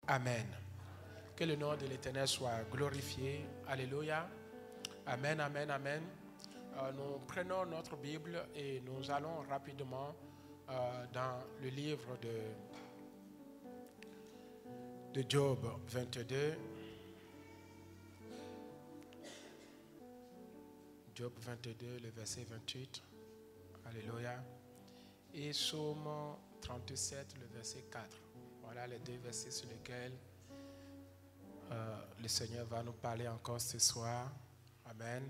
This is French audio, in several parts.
Amen. Que le nom de l'Éternel soit glorifié. Alléluia. Amen, amen, amen. Nous prenons notre Bible et nous allons rapidement dans le livre de Job 22. Job 22, le verset 28. Alléluia. Et Psaume 37, le verset 4. Voilà les deux versets sur lesquels le Seigneur va nous parler encore ce soir. Amen.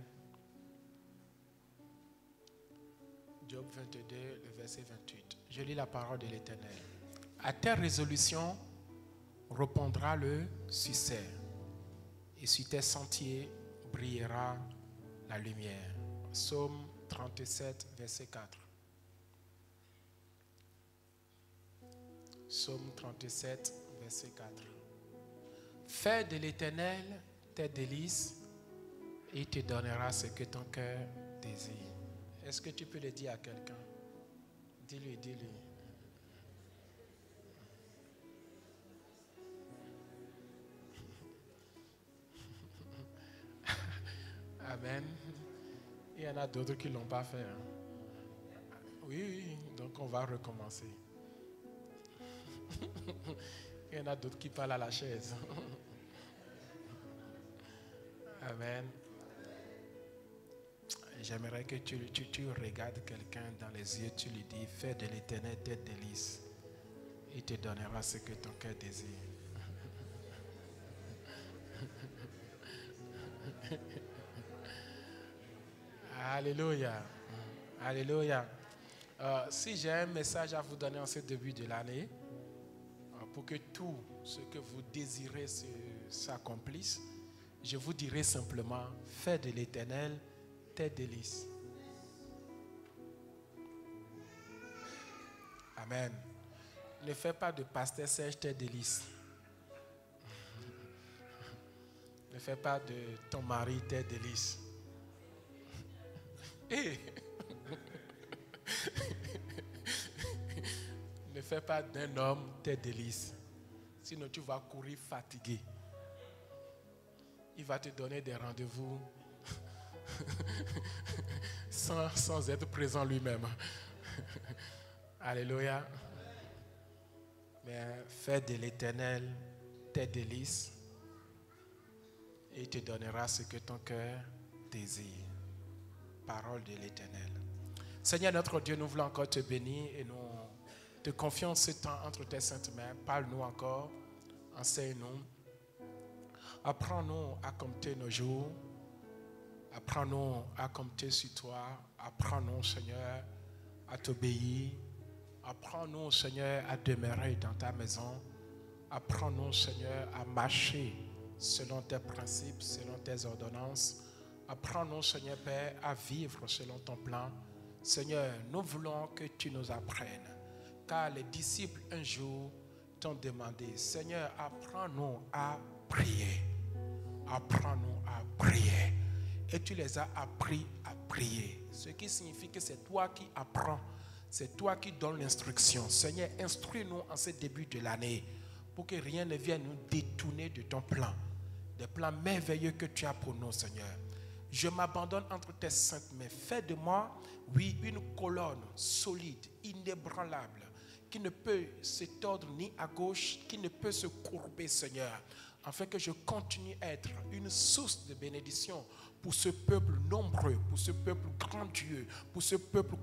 Job 22, le verset 28. Je lis la parole de l'Éternel. À tes résolutions répondra le succès, et sur tes sentiers brillera la lumière. Psaume 37, verset 4. Psaume 37, verset 4. Fais de l'Éternel tes délices et il te donnera ce que ton cœur désire. Est-ce que tu peux le dire à quelqu'un? Dis-lui, dis-lui. Amen. Il y en a d'autres qui ne l'ont pas fait. Oui, donc on va recommencer. Il y en a d'autres qui parlent à la chaise. Amen. J'aimerais que tu regardes quelqu'un dans les yeux, tu lui dis, fais de l'Éternel tes délices. Il te donnera ce que ton cœur désire. Alléluia. Alléluia. Si j'ai un message à vous donner en ce début de l'année, pour que tout ce que vous désirez s'accomplisse, je vous dirai simplement, fais de l'Éternel tes délices. Amen. Ne fais pas de pasteur Serge tes délices. Ne fais pas de ton mari tes délices. Hey. Ne fais pas d'un homme tes délices. Sinon tu vas courir fatigué. Il va te donner des rendez-vous sans être présent lui-même. Alléluia. Mais fais de l'Éternel tes délices et il te donnera ce que ton cœur désire. Parole de l'Éternel. Seigneur notre Dieu, nous voulons encore te bénir et nous te confions ce temps entre tes saintes mains. Parle-nous encore, enseigne-nous. Apprends-nous à compter nos jours. Apprends-nous à compter sur toi. Apprends-nous, Seigneur, à t'obéir. Apprends-nous, Seigneur, à demeurer dans ta maison. Apprends-nous, Seigneur, à marcher selon tes principes, selon tes ordonnances. Apprends-nous, Seigneur Père, à vivre selon ton plan. Seigneur, nous voulons que tu nous apprennes. Car les disciples, un jour, t'ont demandé, Seigneur, apprends-nous à prier. Apprends-nous à prier. Et tu les as appris à prier. Ce qui signifie que c'est toi qui apprends. C'est toi qui donnes l'instruction. Seigneur, instruis-nous en ce début de l'année pour que rien ne vienne nous détourner de ton plan. Des plans merveilleux que tu as pour nous, Seigneur. Je m'abandonne entre tes saintes mains. Fais de moi, oui, une colonne solide, inébranlable, qui ne peut se tordre ni à gauche, qui ne peut se courber, Seigneur, afin que je continue à être une source de bénédiction pour ce peuple nombreux, pour ce peuple grandiose, pour ce peuple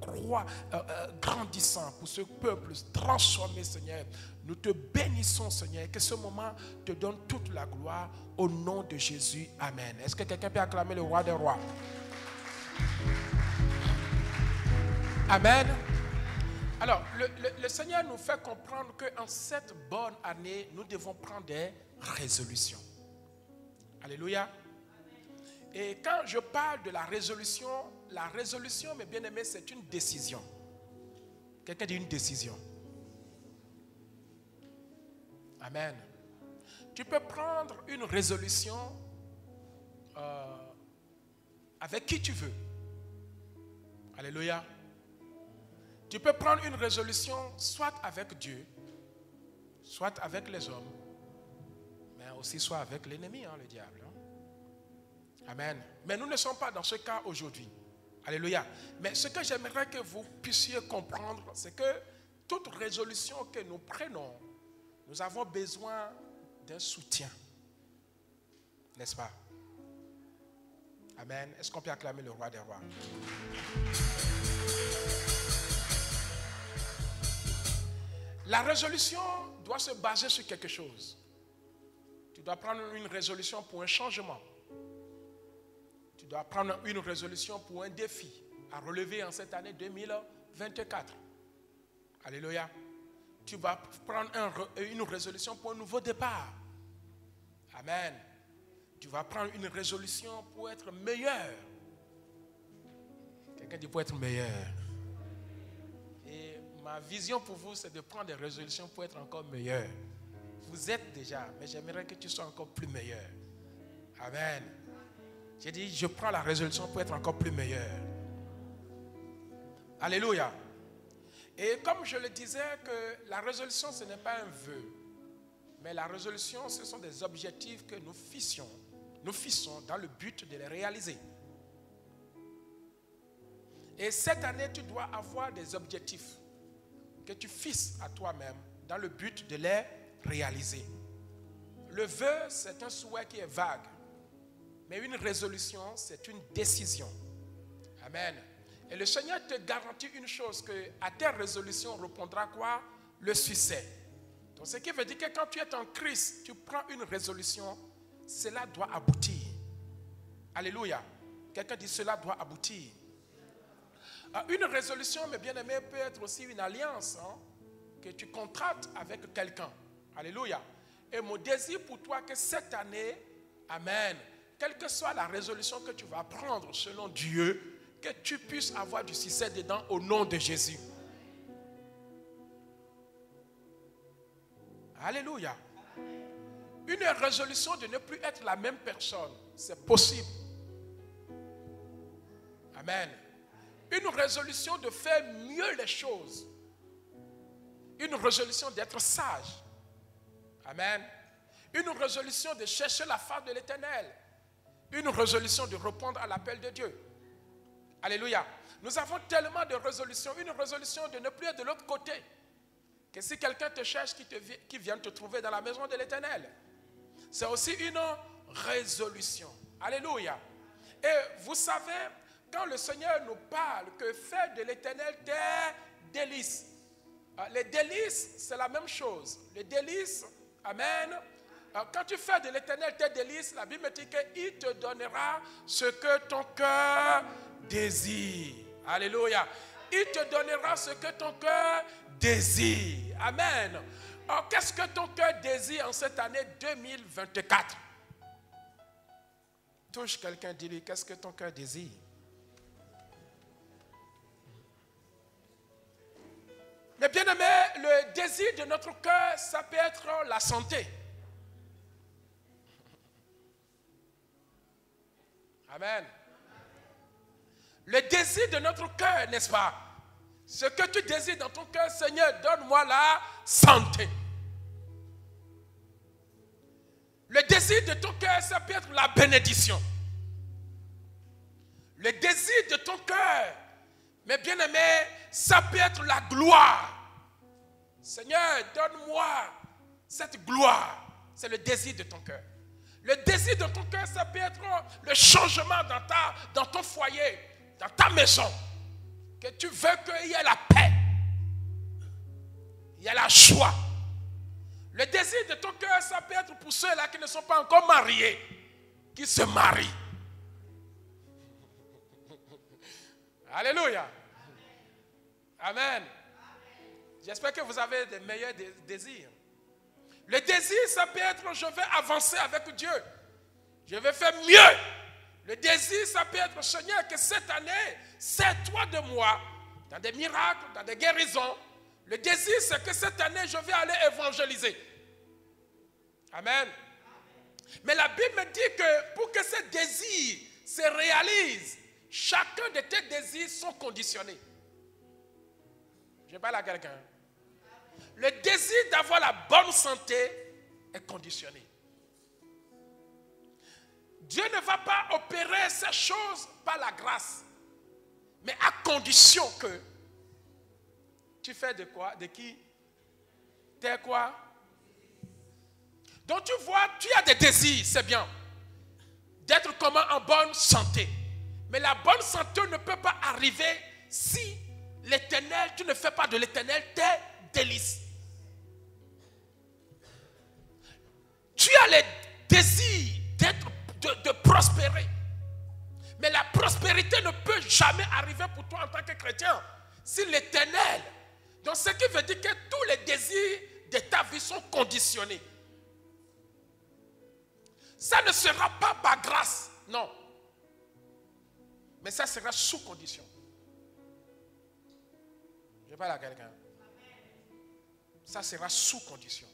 grandissant, pour ce peuple transformé, Seigneur. Nous te bénissons, Seigneur, que ce moment te donne toute la gloire au nom de Jésus. Amen. Est-ce que quelqu'un peut acclamer le roi des rois? Amen. Alors, le Seigneur nous fait comprendre qu'en cette bonne année, nous devons prendre des résolutions. Alléluia. Et quand je parle de la résolution, mes bien-aimés, c'est une décision. Quelqu'un dit une décision. Amen. Tu peux prendre une résolution avec qui tu veux. Alléluia. Tu peux prendre une résolution soit avec Dieu, soit avec les hommes, aussi soit avec l'ennemi, le diable. Amen. Mais nous ne sommes pas dans ce cas aujourd'hui. Alléluia. Mais ce que j'aimerais que vous puissiez comprendre, c'est que toute résolution que nous prenons, nous avons besoin d'un soutien. N'est-ce pas? Amen. Est-ce qu'on peut acclamer le roi des rois? La résolution doit se baser sur quelque chose. Tu dois prendre une résolution pour un changement. Tu dois prendre une résolution pour un défi à relever en cette année 2024. Alléluia. Tu vas prendre une résolution pour un nouveau départ. Amen. Tu vas prendre une résolution pour être meilleur. Quelqu'un dit pour être meilleur. Et ma vision pour vous, c'est de prendre des résolutions pour être encore meilleur. Vous êtes déjà, mais j'aimerais que tu sois encore plus meilleur. Amen. J'ai dit, je prends la résolution pour être encore plus meilleur. Alléluia. Et comme je le disais, que la résolution, ce n'est pas un vœu. Mais la résolution, ce sont des objectifs que nous fixons dans le but de les réaliser. Et cette année, tu dois avoir des objectifs que tu fixes à toi-même dans le but de les réaliser. Le vœu, c'est un souhait qui est vague. Mais une résolution, c'est une décision. Amen. Et le Seigneur te garantit une chose, que à tes résolutions répondra quoi? Le succès. Donc ce qui veut dire que quand tu es en Christ, tu prends une résolution, cela doit aboutir. Alléluia. Quelqu'un dit cela doit aboutir. Une résolution, mes bien-aimés, peut être aussi une alliance que tu contractes avec quelqu'un. Alléluia. Et mon désir pour toi, que cette année, amen, quelle que soit la résolution que tu vas prendre selon Dieu, que tu puisses avoir du succès dedans au nom de Jésus. Alléluia. Une résolution de ne plus être la même personne, c'est possible. Amen. Une résolution de faire mieux les choses. Une résolution d'être sage. Amen. Une résolution de chercher la face de l'Éternel. Une résolution de répondre à l'appel de Dieu. Alléluia. Nous avons tellement de résolutions. Une résolution de ne plus être de l'autre côté. Que si quelqu'un te cherche, qui vient te trouver dans la maison de l'Éternel. C'est aussi une résolution. Alléluia. Et vous savez, quand le Seigneur nous parle que faire de l'Éternel tes délices. Les délices, c'est la même chose. Les délices, amen. Quand tu fais de l'Éternel tes délices, la Bible dit qu'il te donnera ce que ton cœur désire. Alléluia. Il te donnera ce que ton cœur désire. Amen. Alors, qu'est-ce que ton cœur désire en cette année 2024? Touche quelqu'un, dis-lui, qu'est-ce que ton cœur désire? Mais bien aimé, le désir de notre cœur, ça peut être la santé. Amen. Le désir de notre cœur, n'est-ce pas? Ce que tu désires dans ton cœur, Seigneur, donne-moi la santé. Le désir de ton cœur, ça peut être la bénédiction. Le désir de ton cœur, mes bien-aimés, ça peut être la gloire. Seigneur, donne-moi cette gloire. C'est le désir de ton cœur. Le désir de ton cœur, ça peut être le changement dans ton foyer, dans ta maison. Que tu veux qu'il y ait la paix. Il y a la joie. Le désir de ton cœur, ça peut être pour ceux-là qui ne sont pas encore mariés, qui se marient. Alléluia. Amen. J'espère que vous avez des meilleurs désirs. Le désir, ça peut être je vais avancer avec Dieu. Je vais faire mieux. Le désir, ça peut être Seigneur, que cette année, sers-toi de moi dans des miracles, dans des guérisons. Le désir, c'est que cette année, je vais aller évangéliser. Amen. Mais la Bible me dit que pour que ce désir se réalise, chacun de tes désirs sont conditionnés. Je parle à quelqu'un. Le désir d'avoir la bonne santé est conditionné. Dieu ne va pas opérer ces choses par la grâce, mais à condition que tu fais de quoi? De qui? T'es quoi? Donc tu vois, tu as des désirs, c'est bien. D'être comment? En bonne santé. Mais la bonne santé ne peut pas arriver si l'éternel, tu ne fais pas de l'éternel tes délices. Tu as les désirs de prospérer. Mais la prospérité ne peut jamais arriver pour toi en tant que chrétien si l'éternel. Donc ce qui veut dire que tous les désirs de ta vie sont conditionnés. Ça ne sera pas par grâce, non. Mais ça sera sous condition. Je parle à quelqu'un. Ça sera sous condition.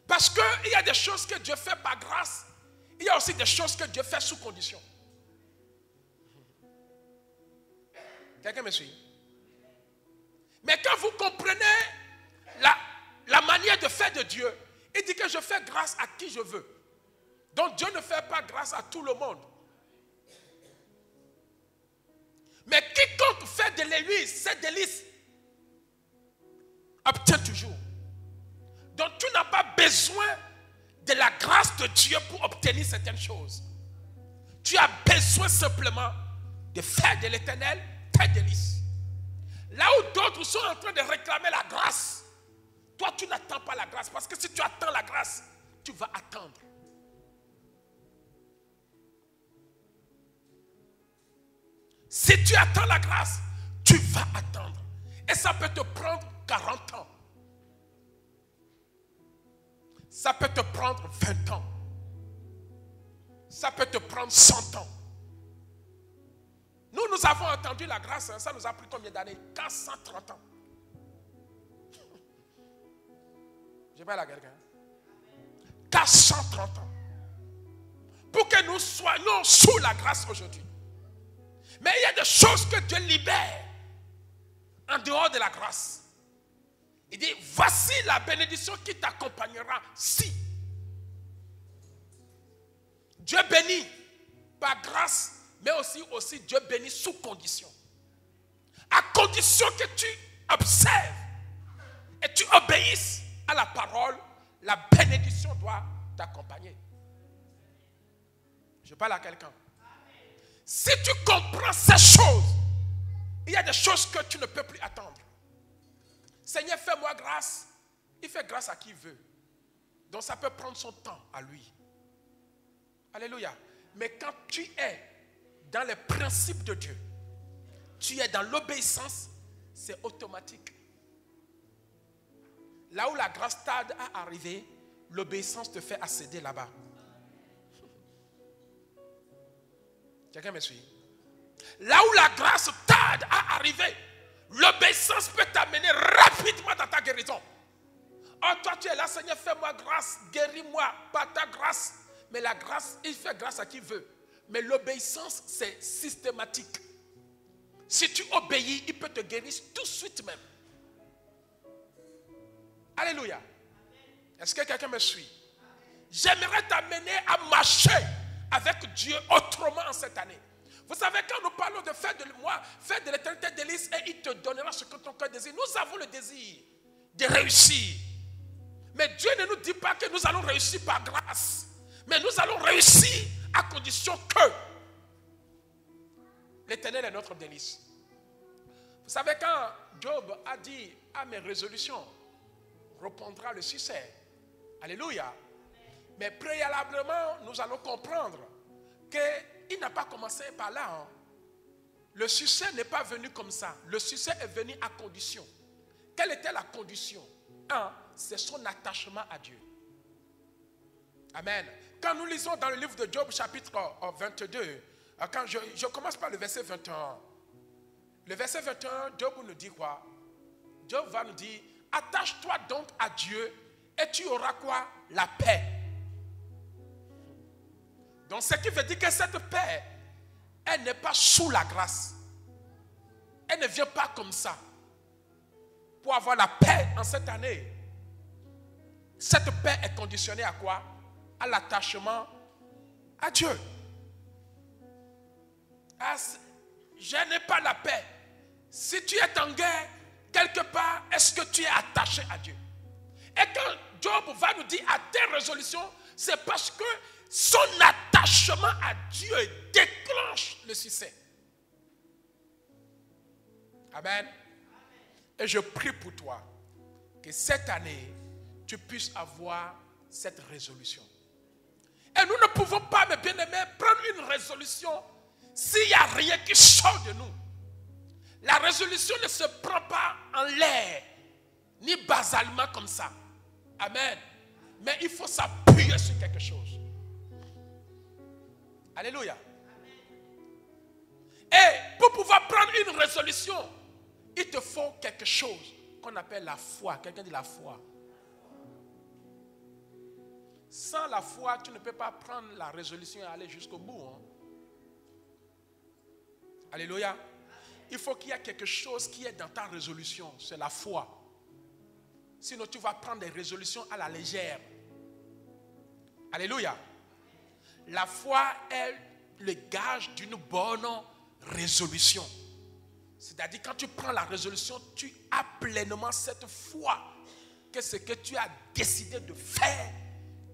Parce qu'il y a des choses que Dieu fait par grâce. Il y a aussi des choses que Dieu fait sous condition. Quelqu'un me suit? Mais quand vous comprenez la manière de faire de Dieu, il dit que je fais grâce à qui je veux. Donc Dieu ne fait pas grâce à tout le monde. Mais quiconque fait de lui ses délices obtient toujours. Donc tu n'as pas besoin de la grâce de Dieu pour obtenir certaines choses. Tu as besoin simplement de faire de l'Éternel tes délices. Là où d'autres sont en train de réclamer la grâce, toi tu n'attends pas la grâce. Parce que si tu attends la grâce, tu vas attendre. Si tu attends la grâce, tu vas attendre. Et ça peut te prendre 40 ans. Ça peut te prendre 20 ans. Ça peut te prendre 100 ans. Nous avons entendu la grâce, ça nous a pris combien d'années? 430 ans. Je parle à quelqu'un. 430 ans. Pour que nous soyons sous la grâce aujourd'hui. Mais il y a des choses que Dieu libère en dehors de la grâce. Il dit, voici la bénédiction qui t'accompagnera si. Dieu bénit par grâce, mais aussi Dieu bénit sous condition. À condition que tu observes et tu obéisses à la parole, la bénédiction doit t'accompagner. Je parle à quelqu'un. Si tu comprends ces choses, il y a des choses que tu ne peux plus attendre. Seigneur, fais-moi grâce. Il fait grâce à qui il veut. Donc ça peut prendre son temps à lui. Alléluia. Mais quand tu es dans les principes de Dieu, tu es dans l'obéissance, c'est automatique. Là où la grâce tarde à arriver, l'obéissance te fait accéder là-bas. Quelqu'un me suit? Là où la grâce tarde à arriver, l'obéissance peut t'amener rapidement dans ta guérison. Oh, toi tu es là, Seigneur, fais-moi grâce, guéris-moi par ta grâce. Mais la grâce, il fait grâce à qui veut. Mais l'obéissance, c'est systématique. Si tu obéis, il peut te guérir tout de suite même. Alléluia. Est-ce que quelqu'un me suit? J'aimerais t'amener à marcher avec Dieu autrement en cette année. Vous savez, quand nous parlons de faire de moi, faire de l'éternité délice et il te donnera ce que ton cœur désire. Nous avons le désir de réussir. Mais Dieu ne nous dit pas que nous allons réussir par grâce. Mais nous allons réussir à condition que l'Éternel est notre délice. Vous savez, quand Job a dit à mes résolutions, reprendra le succès. Alléluia. Mais préalablement, nous allons comprendre qu'il n'a pas commencé par là. Hein. Le succès n'est pas venu comme ça. Le succès est venu à condition. Quelle était la condition? Un, c'est son attachement à Dieu. Amen. Quand nous lisons dans le livre de Job, chapitre 22, quand je commence par le verset 21. Le verset 21, Job nous dit quoi? Job va nous dire, attache-toi donc à Dieu et tu auras quoi? La paix. Donc ce qui veut dire que cette paix, elle n'est pas sous la grâce. Elle ne vient pas comme ça. Pour avoir la paix en cette année, cette paix est conditionnée à quoi? À l'attachement à Dieu. Je n'ai pas la paix. Si tu es en guerre, quelque part, est-ce que tu es attaché à Dieu? Et quand Job va nous dire à tes résolutions, c'est parce que son attachement à Dieu déclenche le succès. Amen. Et je prie pour toi que cette année, tu puisses avoir cette résolution. Et nous ne pouvons pas, mes bien-aimés, prendre une résolution s'il n'y a rien qui sort de nous. La résolution ne se prend pas en l'air, ni basalement comme ça. Amen. Mais il faut s'appuyer sur quelque chose. Alléluia. Et pour pouvoir prendre une résolution, il te faut quelque chose qu'on appelle la foi. Quelqu'un dit la foi. Sans la foi, tu ne peux pas prendre la résolution et aller jusqu'au bout. Hein? Alléluia. Il faut qu'il y ait quelque chose qui est dans ta résolution. C'est la foi. Sinon, tu vas prendre des résolutions à la légère. Alléluia. La foi est le gage d'une bonne résolution. C'est-à-dire, quand tu prends la résolution, tu as pleinement cette foi que ce que tu as décidé de faire,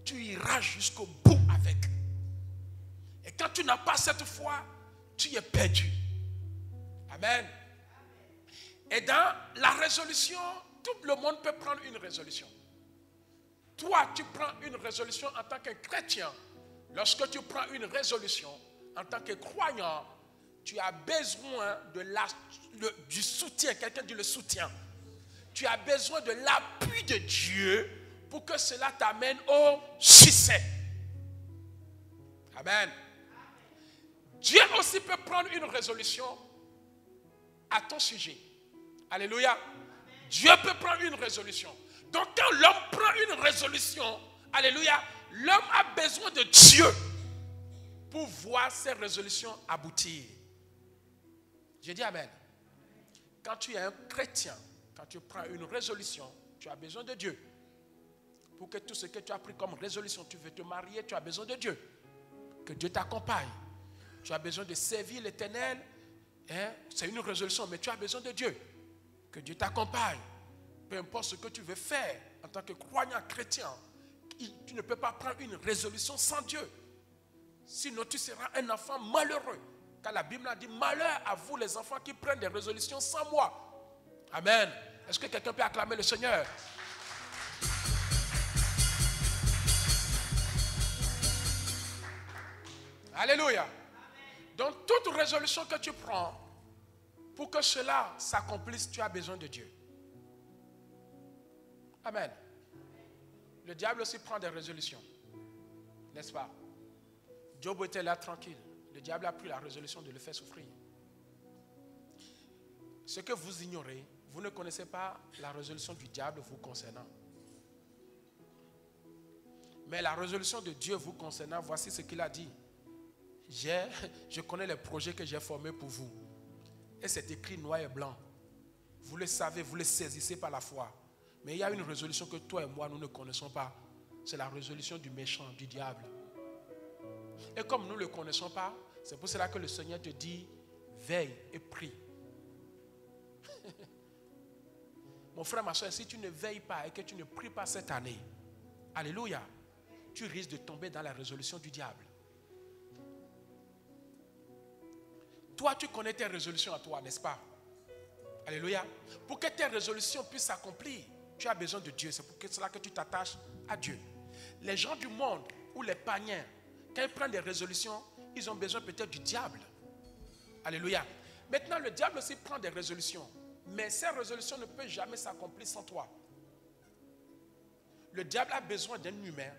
tu iras jusqu'au bout avec. Et quand tu n'as pas cette foi, tu es perdu. Amen. Et dans la résolution, tout le monde peut prendre une résolution. Toi, tu prends une résolution en tant que chrétien. Lorsque tu prends une résolution en tant que croyant, tu as besoin du soutien. Quelqu'un dit le soutien. Tu as besoin de l'appui de Dieu pour que cela t'amène au succès. Amen. Dieu aussi peut prendre une résolution à ton sujet. Alléluia. Dieu peut prendre une résolution. Donc quand l'homme prend une résolution, alléluia, l'homme a besoin de Dieu pour voir ses résolutions aboutir. J'ai dit amen. Quand tu es un chrétien, quand tu prends une résolution, tu as besoin de Dieu. Pour que tout ce que tu as pris comme résolution, tu veux te marier, tu as besoin de Dieu. Que Dieu t'accompagne. Tu as besoin de servir l'Éternel. Hein? C'est une résolution, mais tu as besoin de Dieu. Que Dieu t'accompagne. Peu importe ce que tu veux faire en tant que croyant chrétien, tu ne peux pas prendre une résolution sans Dieu. Sinon, tu seras un enfant malheureux. Car la Bible a dit, malheur à vous les enfants qui prennent des résolutions sans moi. Amen. Est-ce que quelqu'un peut acclamer le Seigneur? Alléluia. Donc, toute résolution que tu prends, pour que cela s'accomplisse, tu as besoin de Dieu. Amen. Le diable aussi prend des résolutions. N'est-ce pas? Job était là tranquille. Le diable a pris la résolution de le faire souffrir. Ce que vous ignorez, vous ne connaissez pas la résolution du diable vous concernant. Mais la résolution de Dieu vous concernant, voici ce qu'il a dit. Je connais les projets que j'ai formés pour vous. Et c'est écrit noir et blanc. Vous le savez, vous le saisissez par la foi. Mais il y a une résolution que toi et moi, nous ne connaissons pas. C'est la résolution du méchant, du diable. Et comme nous ne le connaissons pas, c'est pour cela que le Seigneur te dit, veille et prie. Mon frère, ma soeur, si tu ne veilles pas et que tu ne pries pas cette année, alléluia, tu risques de tomber dans la résolution du diable. Toi, tu connais tes résolutions à toi, n'est-ce pas? Alléluia. Pour que tes résolutions puissent s'accomplir, tu as besoin de Dieu. C'est pour cela que tu t'attaches à Dieu. Les gens du monde ou les païens, quand ils prennent des résolutions, ils ont besoin peut-être du diable. Alléluia. Maintenant, le diable aussi prend des résolutions. Mais ces résolutions ne peuvent jamais s'accomplir sans toi. Le diable a besoin d'un humain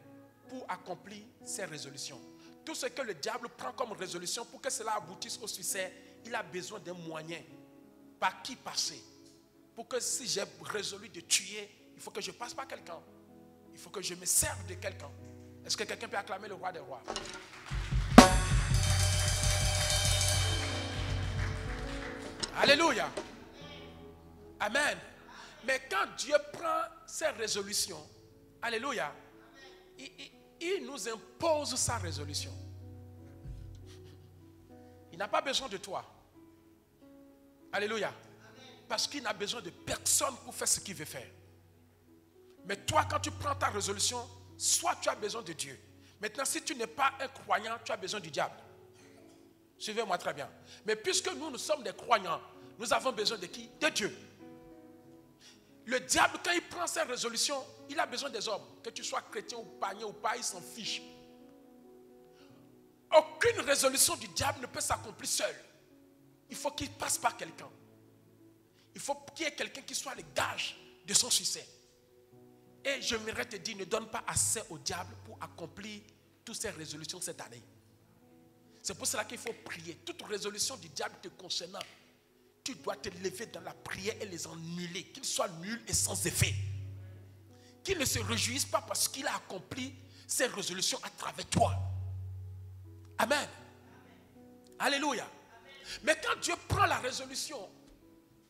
pour accomplir ses résolutions. Tout ce que le diable prend comme résolution pour que cela aboutisse au succès, il a besoin d'un moyen. Par qui passer? Pour que si j'ai résolu de tuer, il faut que je passe par quelqu'un. Il faut que je me serve de quelqu'un. Est-ce que quelqu'un peut acclamer le roi des rois? Alléluia. Amen. Mais quand Dieu prend ses résolutions, alléluia, il nous impose sa résolution. Il n'a pas besoin de toi. Alléluia. Parce qu'il n'a besoin de personne pour faire ce qu'il veut faire. Mais toi, quand tu prends ta résolution, soit tu as besoin de Dieu. Maintenant, si tu n'es pas un croyant, tu as besoin du diable. Suivez-moi très bien. Mais puisque nous sommes des croyants, nous avons besoin de qui? De Dieu. Le diable, quand il prend ses résolutions, il a besoin des hommes. Que tu sois chrétien ou païen ou pas, il s'en fiche. Aucune résolution du diable ne peut s'accomplir seule. Il faut qu'il passe par quelqu'un. Il faut qu'il y ait quelqu'un qui soit le gage de son succès. Et j'aimerais te dire, ne donne pas assez au diable pour accomplir toutes ces résolutions cette année. C'est pour cela qu'il faut prier. Toute résolution du diable te concernant, tu dois te lever dans la prière et les annuler, qu'ils soient nuls et sans effet. Qu'ils ne se réjouissent pas parce qu'il a accompli ses résolutions à travers toi. Amen. Alléluia. Mais quand Dieu prend la résolution,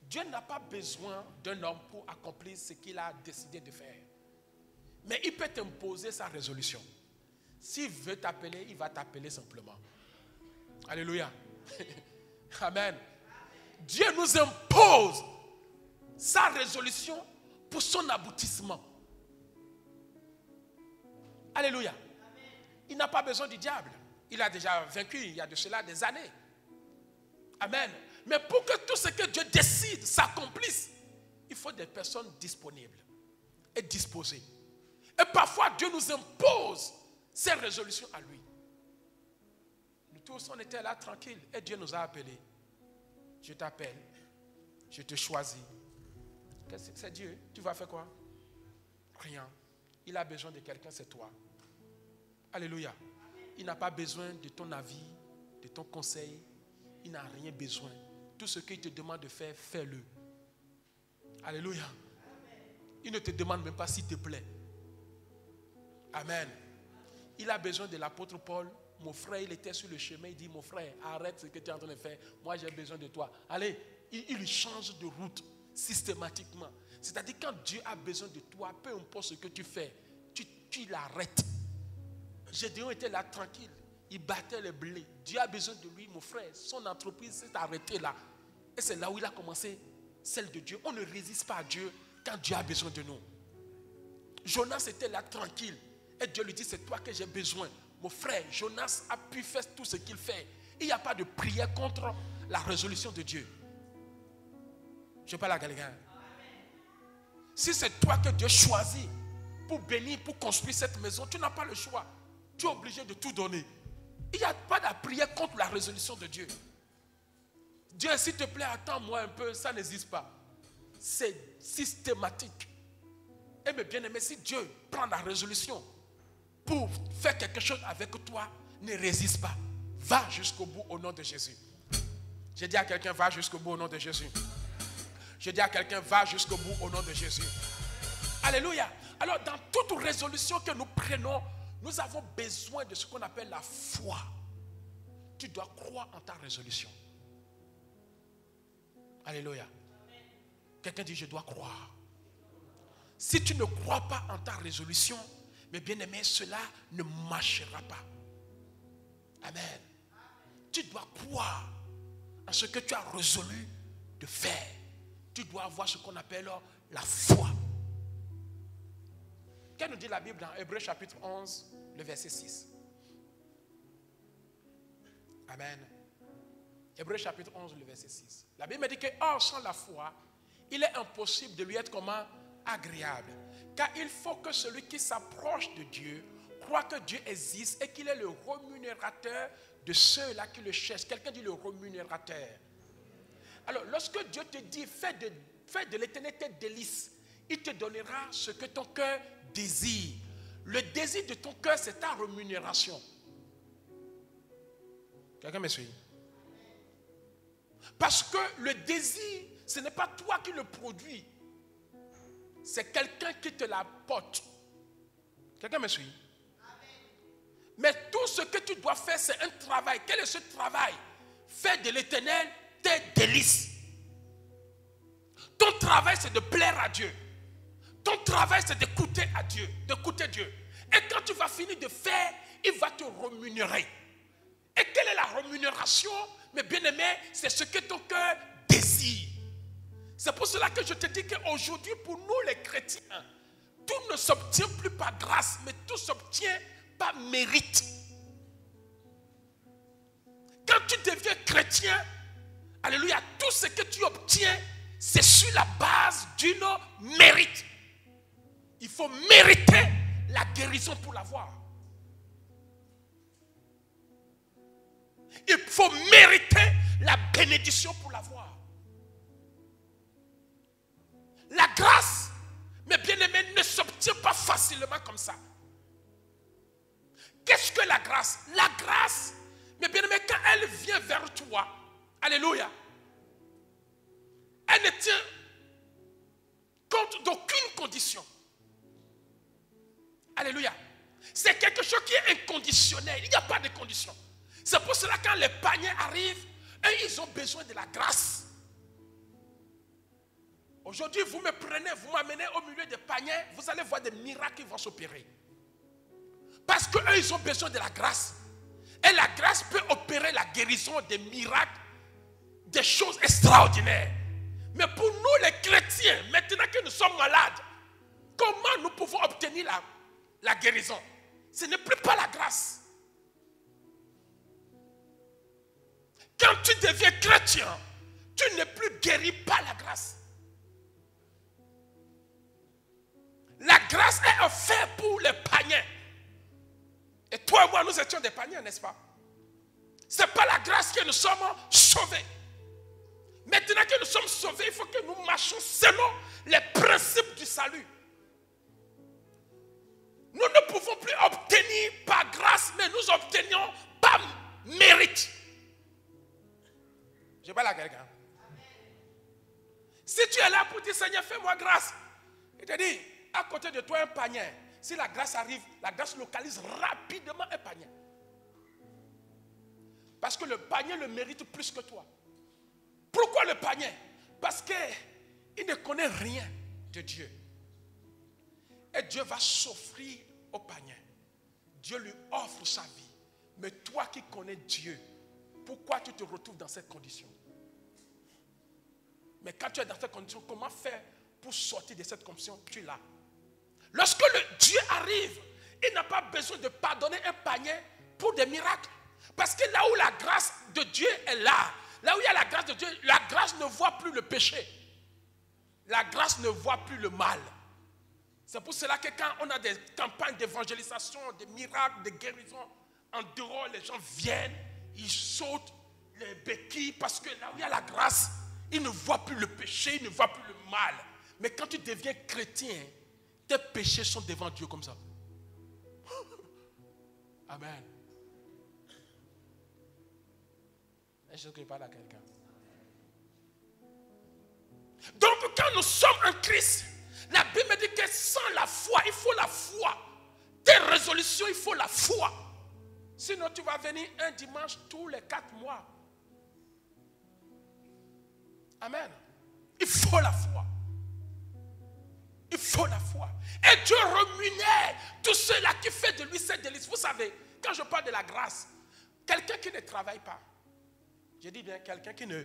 Dieu n'a pas besoin d'un homme pour accomplir ce qu'il a décidé de faire. Mais il peut t'imposer sa résolution. S'il veut t'appeler, il va t'appeler simplement. Alléluia. Amen. Dieu nous impose sa résolution pour son aboutissement. Alléluia. Il n'a pas besoin du diable. Il a déjà vaincu il y a de cela des années. Amen. Mais pour que tout ce que Dieu décide s'accomplisse, il faut des personnes disponibles et disposées. Et parfois, Dieu nous impose ses résolutions à lui. Nous tous, on était là tranquilles et Dieu nous a appelés. Je t'appelle, je te choisis. C'est Dieu. Tu vas faire quoi? Rien. Il a besoin de quelqu'un, c'est toi. Alléluia. Il n'a pas besoin de ton avis, de ton conseil. Il n'a rien besoin. Tout ce qu'il te demande de faire, fais-le. Alléluia. Il ne te demande même pas s'il te plaît. Amen. Il a besoin de l'apôtre Paul. Mon frère, il était sur le chemin. Il dit, mon frère, arrête ce que tu es en train de faire. Moi, j'ai besoin de toi. Allez, il change de route systématiquement. C'est-à-dire, quand Dieu a besoin de toi, peu importe ce que tu fais, tu l'arrêtes. Gédéon était là tranquille. Il battait le blé. Dieu a besoin de lui, mon frère. Son entreprise s'est arrêtée là. Et c'est là où il a commencé celle de Dieu. On ne résiste pas à Dieu quand Dieu a besoin de nous. Jonas était là tranquille. Et Dieu lui dit, c'est toi que j'ai besoin. Mon frère, Jonas a pu faire tout ce qu'il fait. Il n'y a pas de prière contre la résolution de Dieu. Je parle à quelqu'un. Si c'est toi que Dieu choisit pour bénir, pour construire cette maison, tu n'as pas le choix. Tu es obligé de tout donner. Il n'y a pas de prière contre la résolution de Dieu. Dieu, s'il te plaît, attends-moi un peu, ça n'existe pas. C'est systématique. Et mes bien-aimés, si Dieu prend la résolution pour faire quelque chose avec toi, ne résiste pas. Va jusqu'au bout au nom de Jésus. Je dis à quelqu'un, va jusqu'au bout au nom de Jésus. Je dis à quelqu'un, va jusqu'au bout au nom de Jésus. Alléluia. Alors, dans toute résolution que nous prenons, nous avons besoin de ce qu'on appelle la foi. Tu dois croire en ta résolution. Alléluia. Quelqu'un dit, je dois croire. Si tu ne crois pas en ta résolution, mes bien-aimés, cela ne marchera pas. Amen. Tu dois croire en ce que tu as résolu de faire. Tu dois avoir ce qu'on appelle la foi. Qu'est-ce que nous dit la Bible dans Hébreux chapitre 11, le verset 6? Amen. Hébreux chapitre 11, le verset 6. La Bible me dit que, or, sans la foi, il est impossible de lui être comment? Agréable. Car il faut que celui qui s'approche de Dieu croit que Dieu existe et qu'il est le rémunérateur de ceux-là qui le cherchent. Quelqu'un dit le rémunérateur. Alors, lorsque Dieu te dit, fais de l'éternité délice, il te donnera ce que ton cœur désire. Le désir de ton cœur, c'est ta rémunération. Quelqu'un me suit? Parce que le désir, ce n'est pas toi qui le produis. C'est quelqu'un qui te l'apporte. Quelqu'un me suit? Mais tout ce que tu dois faire, c'est un travail. Quel est ce travail? Faire de l'éternel tes délices. Ton travail, c'est de plaire à Dieu. Ton travail, c'est d'écouter à Dieu, d'écouter Dieu. Et quand tu vas finir de faire, il va te rémunérer. Et quelle est la rémunération Mais bien aimé, c'est ce que ton cœur désire. C'est pour cela que je te dis qu'aujourd'hui, pour nous les chrétiens, tout ne s'obtient plus par grâce, mais tout s'obtient par mérite. Quand tu deviens chrétien, alléluia, tout ce que tu obtiens, c'est sur la base d'une mérite. Il faut mériter la guérison pour l'avoir. Il faut mériter la bénédiction pour l'avoir. La grâce, mes bien-aimés, ne s'obtient pas facilement comme ça. Qu'est-ce que la grâce? La grâce, mes bien-aimés, quand elle vient vers toi, alléluia, elle ne tient compte d'aucune condition. Alléluia. C'est quelque chose qui est inconditionnel. Il n'y a pas de condition. C'est pour cela que quand les paniers arrivent, et ils ont besoin de la grâce. Aujourd'hui, vous me prenez, vous m'amenez au milieu des paniers, vous allez voir des miracles qui vont s'opérer. Parce qu'eux, ils ont besoin de la grâce. Et la grâce peut opérer la guérison, des miracles, des choses extraordinaires. Mais pour nous les chrétiens, maintenant que nous sommes malades, comment nous pouvons obtenir la guérison? Ce n'est plus pas la grâce. Quand tu deviens chrétien, tu n'es plus guéri par la grâce. La grâce est offerte pour les païens. Et toi et moi, nous étions des païens, n'est-ce pas? Ce n'est pas la grâce que nous sommes sauvés. Maintenant que nous sommes sauvés, il faut que nous marchions selon les principes du salut. Nous ne pouvons plus obtenir par grâce, mais nous obtenions par mérite. Je parle à quelqu'un. Si tu es là pour dire, Seigneur, fais-moi grâce, il te dit, à côté de toi un panier. Si la grâce arrive, la grâce localise rapidement un panier. Parce que le panier le mérite plus que toi. Pourquoi le panier? Parce qu'il ne connaît rien de Dieu. Et Dieu va s'offrir au panier. Dieu lui offre sa vie. Mais toi qui connais Dieu, pourquoi tu te retrouves dans cette condition? Mais quand tu es dans cette condition, comment faire pour sortir de cette condition? Tu l'as. Lorsque le Dieu arrive, il n'a pas besoin de pardonner un panier pour des miracles. Parce que là où la grâce de Dieu est là où il y a la grâce de Dieu, la grâce ne voit plus le péché. La grâce ne voit plus le mal. C'est pour cela que quand on a des campagnes d'évangélisation, des miracles, des guérisons, en dehors, les gens viennent, ils sautent les béquilles parce que là où il y a la grâce, ils ne voient plus le péché, ils ne voient plus le mal. Mais quand tu deviens chrétien, tes péchés sont devant Dieu comme ça. Amen. Est-ce que je parle à quelqu'un? Donc quand nous sommes en Christ, la Bible dit que sans la foi, il faut la foi. Tes résolutions, il faut la foi. Sinon tu vas venir un dimanche tous les 4 mois. Amen. Il faut la foi. Il faut la foi. Et Dieu rémunère tous ceux-là qui font de lui cette délice. Vous savez, quand je parle de la grâce, quelqu'un qui ne travaille pas, je dis bien quelqu'un qui ne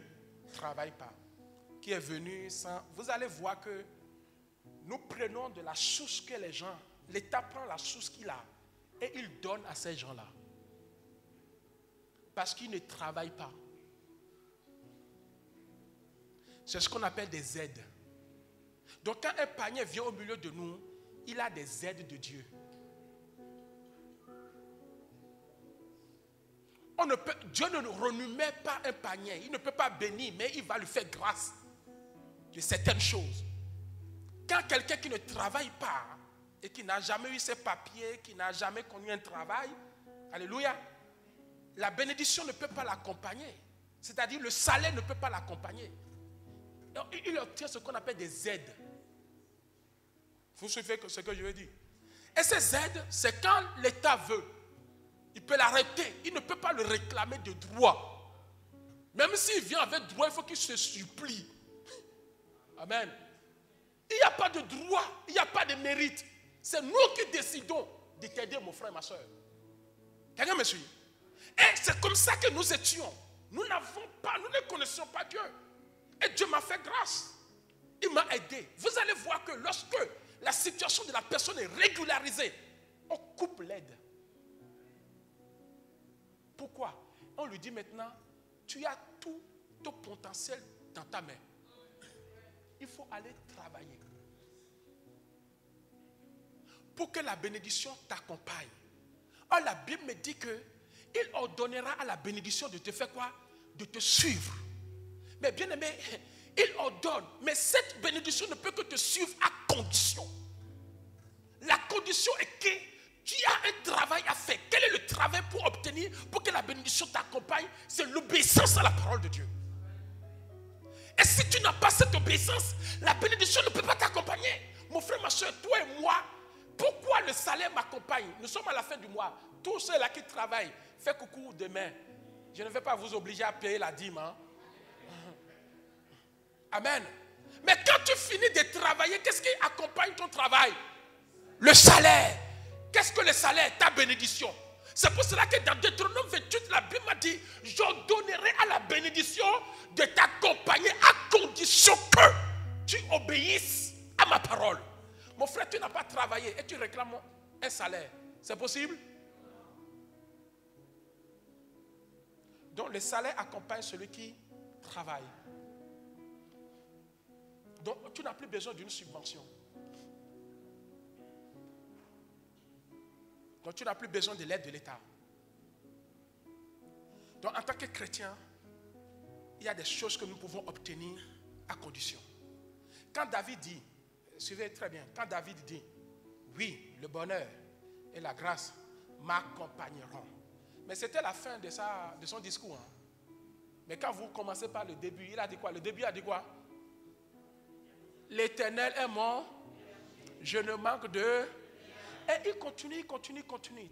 travaille pas, qui est venu sans... Vous allez voir que nous prenons de la source que les gens, l'État prend la source qu'il a et il donne à ces gens-là. Parce qu'ils ne travaillent pas. C'est ce qu'on appelle des aides. Donc quand un panier vient au milieu de nous, il a des aides de Dieu. Dieu ne renumère pas un panier. Il ne peut pas bénir, mais il va lui faire grâce de certaines choses. Quand quelqu'un qui ne travaille pas et qui n'a jamais eu ses papiers, qui n'a jamais connu un travail, alléluia, la bénédiction ne peut pas l'accompagner. C'est-à-dire le salaire ne peut pas l'accompagner. Donc, il obtient ce qu'on appelle des aides. Vous suivez ce que je veux dire? Et ces aides, c'est quand l'État veut. Il peut l'arrêter. Il ne peut pas le réclamer de droit. Même s'il vient avec droit, il faut qu'il se supplie. Amen. Il n'y a pas de droit, il n'y a pas de mérite. C'est nous qui décidons de t'aider, mon frère et ma soeur. Quelqu'un me suit? Et c'est comme ça que nous étions. Nous ne connaissions pas Dieu. Et Dieu m'a fait grâce. Il m'a aidé. Vous allez voir que lorsque la situation de la personne est régularisée, on coupe l'aide. Pourquoi? On lui dit maintenant, tu as tout ton potentiel dans ta main. Il faut aller travailler. Pour que la bénédiction t'accompagne. Or, la Bible me dit que il ordonnera à la bénédiction de te faire quoi? De te suivre. Mais bien aimé, il ordonne. Mais cette bénédiction ne peut que te suivre à condition. La condition est que tu as un travail à faire. Quel est le travail pour obtenir, pour que la bénédiction t'accompagne? C'est l'obéissance à la parole de Dieu. Et si tu n'as pas cette obéissance, la bénédiction ne peut pas t'accompagner. Mon frère, ma soeur, toi et moi, pourquoi le salaire m'accompagne? Nous sommes à la fin du mois. Tous ceux-là qui travaillent, faites coucou demain. Je ne vais pas vous obliger à payer la dîme. Hein? Amen. Mais quand tu finis de travailler, qu'est-ce qui accompagne ton travail? Le salaire. Qu'est-ce que le salaire? Ta bénédiction. C'est pour cela que dans Deutéronome 28, la Bible m'a dit, j'ordonnerai à la bénédiction de t'accompagner à condition que tu obéisses à ma parole. Mon frère, tu n'as pas travaillé et tu réclames un salaire. C'est possible? Donc le salaire accompagne celui qui travaille. Donc tu n'as plus besoin d'une subvention. Donc tu n'as plus besoin de l'aide de l'État. Donc en tant que chrétien, il y a des choses que nous pouvons obtenir à condition. Quand David dit, suivez très bien, quand David dit, oui, le bonheur et la grâce m'accompagneront. Mais c'était la fin de son discours. Hein. Mais quand vous commencez par le début, il a dit quoi? Le début a dit quoi? L'Éternel est mon, je ne manque de... Et il continue.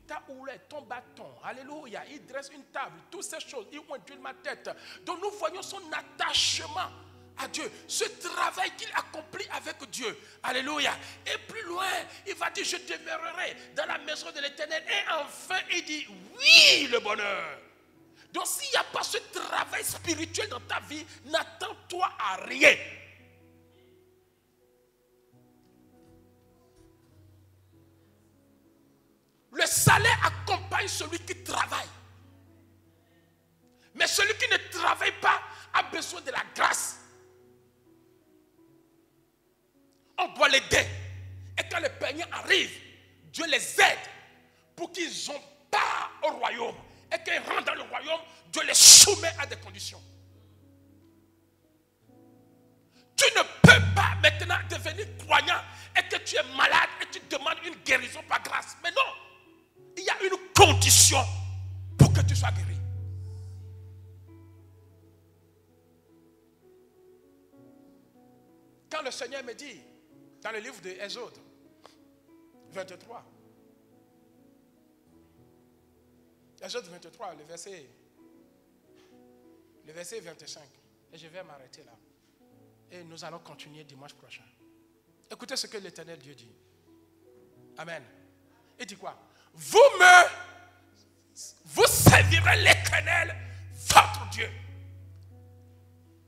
Ta houlette, ton bâton, alléluia, il dresse une table, toutes ces choses, il oint ma tête. Donc nous voyons son attachement à Dieu, ce travail qu'il accomplit avec Dieu, alléluia. Et plus loin, il va dire, je demeurerai dans la maison de l'Éternel. Et enfin, il dit, oui, le bonheur. Donc s'il n'y a pas ce travail spirituel dans ta vie, n'attends-toi à rien. Le salaire accompagne celui qui travaille. Mais celui qui ne travaille pas a besoin de la grâce. On doit l'aider. Et quand les païens arrivent, Dieu les aide pour qu'ils ont part au royaume. Et quand ils rentrent dans le royaume, Dieu les soumet à des conditions. Tu ne peux pas maintenant devenir croyant et que tu es malade et tu demandes une guérison par grâce. Mais non. Il y a une condition pour que tu sois guéri. Quand le Seigneur me dit, dans le livre de Exode 23, Exode 23, le verset 25, et je vais m'arrêter là. Et nous allons continuer dimanche prochain. Écoutez ce que l'Éternel Dieu dit. Amen. Il dit quoi? Vous servirez l'Éternel, votre Dieu.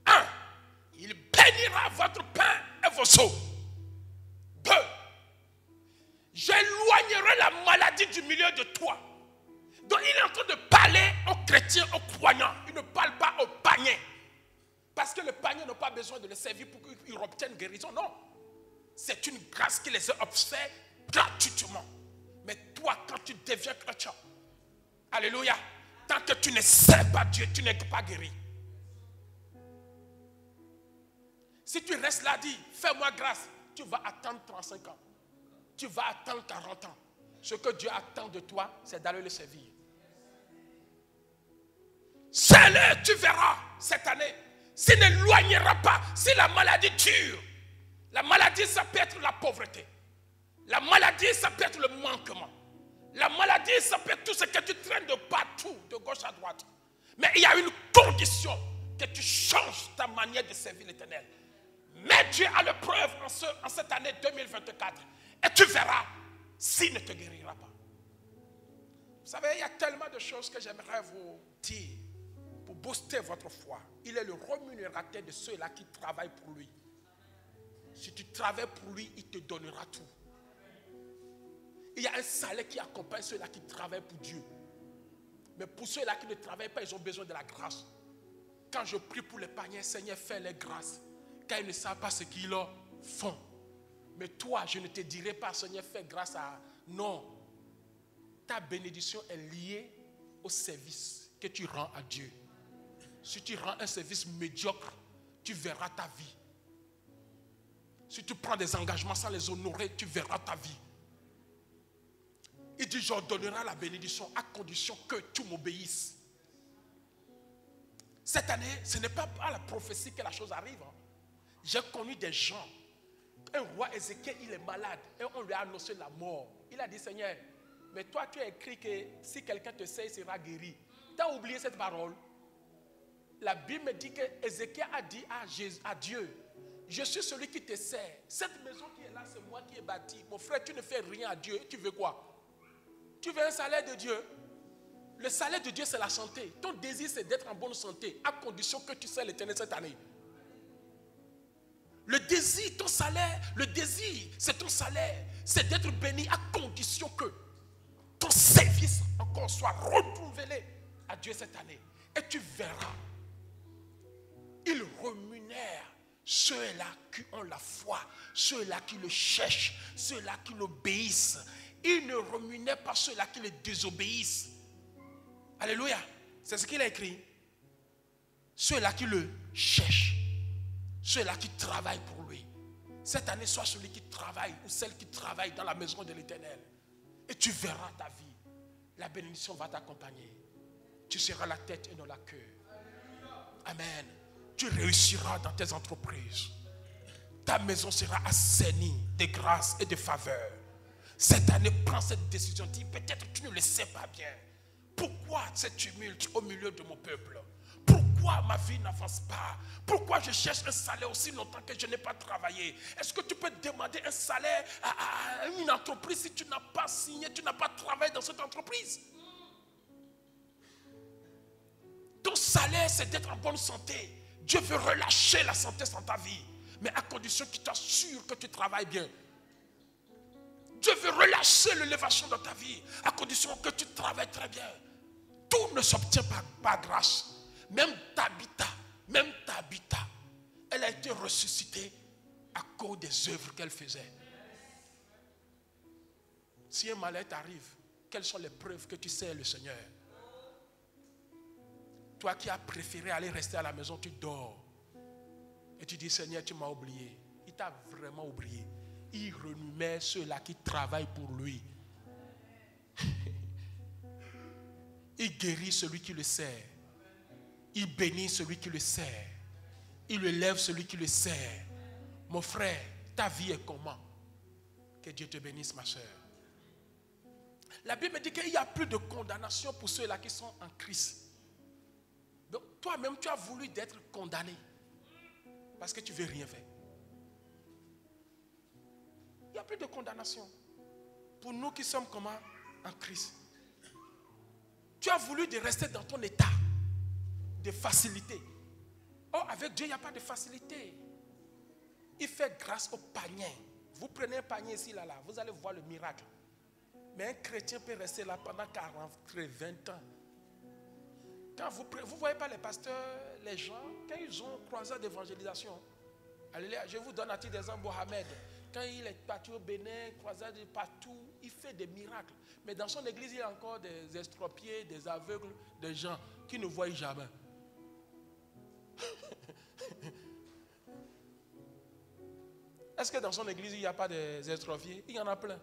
1. Il bénira votre pain et vos eaux. 2. J'éloignerai la maladie du milieu de toi. Donc il est en train de parler aux chrétiens, aux croyants. Il ne parle pas aux païens. Parce que les païens n'ont pas besoin de les servir pour qu'ils obtiennent guérison. Non. C'est une grâce qui les a offerte gratuitement. Mais toi, quand tu deviens chrétien, alléluia, tant que tu ne sais pas Dieu, tu n'es pas guéri. Si tu restes là, dis, fais-moi grâce, tu vas attendre 35 ans. Tu vas attendre 40 ans. Ce que Dieu attend de toi, c'est d'aller le servir. C'est-le, tu verras cette année. S'il n'éloignera pas, si la maladie dure, la maladie, ça peut être la pauvreté. La maladie, ça peut être le manquement. La maladie, ça peut être tout ce que tu traînes de partout, de gauche à droite. Mais il y a une condition, que tu changes ta manière de servir l'Éternel. Mets Dieu à l'épreuve en cette année 2024. Et tu verras s'il ne te guérira pas. Vous savez, il y a tellement de choses que j'aimerais vous dire pour booster votre foi. Il est le rémunérateur de ceux-là qui travaillent pour lui. Si tu travailles pour lui, il te donnera tout. Il y a un salaire qui accompagne ceux-là qui travaillent pour Dieu. Mais pour ceux-là qui ne travaillent pas, ils ont besoin de la grâce. Quand je prie pour les païens, Seigneur, fais-les grâce. Car ils ne savent pas ce qu'ils font. Mais toi, je ne te dirai pas, Seigneur, fais grâce à... Non. Ta bénédiction est liée au service que tu rends à Dieu. Si tu rends un service médiocre, tu verras ta vie. Si tu prends des engagements sans les honorer, tu verras ta vie. Il dit, j'ordonnerai la bénédiction à condition que tu m'obéisses. Cette année, ce n'est pas à la prophétie que la chose arrive. J'ai connu des gens. Un roi Ézéchiel, il est malade et on lui a annoncé la mort. Il a dit, Seigneur, mais toi tu as écrit que si quelqu'un te sait, il sera guéri. Tu as oublié cette parole. La Bible me dit que Ézéchiel a dit à Dieu, je suis celui qui te sert. Cette maison qui est là, c'est moi qui ai bâti. Mon frère, tu ne fais rien à Dieu. Tu veux quoi? Tu veux un salaire de Dieu? Le salaire de Dieu, c'est la santé. Ton désir, c'est d'être en bonne santé, à condition que tu sers l'Éternel cette année. Le désir, ton salaire, le désir, c'est ton salaire. C'est d'être béni à condition que ton service encore soit renouvelé à Dieu cette année. Et tu verras, il rémunère ceux-là qui ont la foi, ceux-là qui le cherchent, ceux-là qui l'obéissent. Il ne rémunère pas ceux-là qui le désobéissent. Alléluia. C'est ce qu'il a écrit. Ceux-là qui le cherchent, ceux-là qui travaillent pour lui. Cette année, sois celui qui travaille ou celle qui travaille dans la maison de l'Éternel. Et tu verras ta vie. La bénédiction va t'accompagner. Tu seras la tête et non la queue. Amen. Tu réussiras dans tes entreprises. Ta maison sera assainie de grâce et de faveur. Cette année, prends cette décision. Dis, peut-être tu ne le sais pas bien. Pourquoi cette tumulte au milieu de mon peuple? Pourquoi ma vie n'avance pas? Pourquoi je cherche un salaire aussi longtemps que je n'ai pas travaillé? Est-ce que tu peux demander un salaire à une entreprise si tu n'as pas signé, tu n'as pas travaillé dans cette entreprise? Ton salaire, c'est d'être en bonne santé. Dieu veut relâcher la santé dans ta vie, mais à condition qu'il t'assure que tu travailles bien. Dieu veut relâcher l'élévation dans ta vie, à condition que tu travailles très bien. Tout ne s'obtient pas par grâce. Même Tabitha, elle a été ressuscitée à cause des œuvres qu'elle faisait. Si un malheur t'arrive, quelles sont les preuves que tu sais le Seigneur? Toi qui as préféré aller rester à la maison, tu dors. Et tu dis, Seigneur, tu m'as oublié. Il t'a vraiment oublié. Il rémunère ceux-là qui travaillent pour lui. Il guérit celui qui le sert. Il bénit celui qui le sert. Il élève celui qui le sert. Mon frère, ta vie est comment? Que Dieu te bénisse, ma soeur. La Bible dit qu'il n'y a plus de condamnation pour ceux-là qui sont en Christ. Donc toi-même, tu as voulu d'être condamné parce que tu ne veux rien faire. Il n'y a plus de condamnation pour nous qui sommes comment? En Christ. Tu as voulu de rester dans ton état de facilité. Oh, avec Dieu, il n'y a pas de facilité. Il fait grâce au panier. Vous prenez un panier ici, là, vous allez voir le miracle. Mais un chrétien peut rester là pendant 40, 20 ans. Quand vous ne voyez pas les pasteurs, les gens, quand ils ont croisé d'évangélisation, je vous donne à titre d'exemple Mohamed. Quand il est parti au Bénin, croisade partout, il fait des miracles. Mais dans son église, il y a encore des estropiés, des aveugles, des gens qui ne voient jamais. Est-ce que dans son église, il n'y a pas des estropiés? Il y en a plein.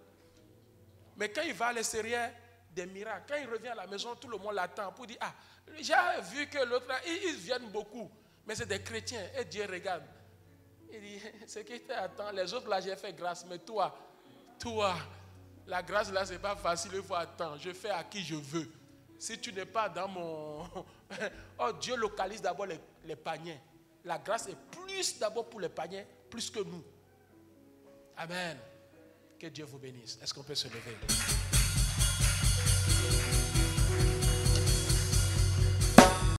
Mais quand il va à l'extérieur, des miracles. Quand il revient à la maison, tout le monde l'attend pour dire, ah, j'ai vu que l'autre, ils viennent beaucoup. Mais c'est des chrétiens. Et Dieu regarde. Il dit, ce qui t'attend, les autres là, j'ai fait grâce. Mais toi, la grâce là, c'est pas facile, il faut attendre. Je fais à qui je veux. Si tu n'es pas dans mon... Oh, Dieu localise d'abord les paniers. La grâce est plus d'abord pour les paniers, plus que nous. Amen. Que Dieu vous bénisse. Est-ce qu'on peut se lever?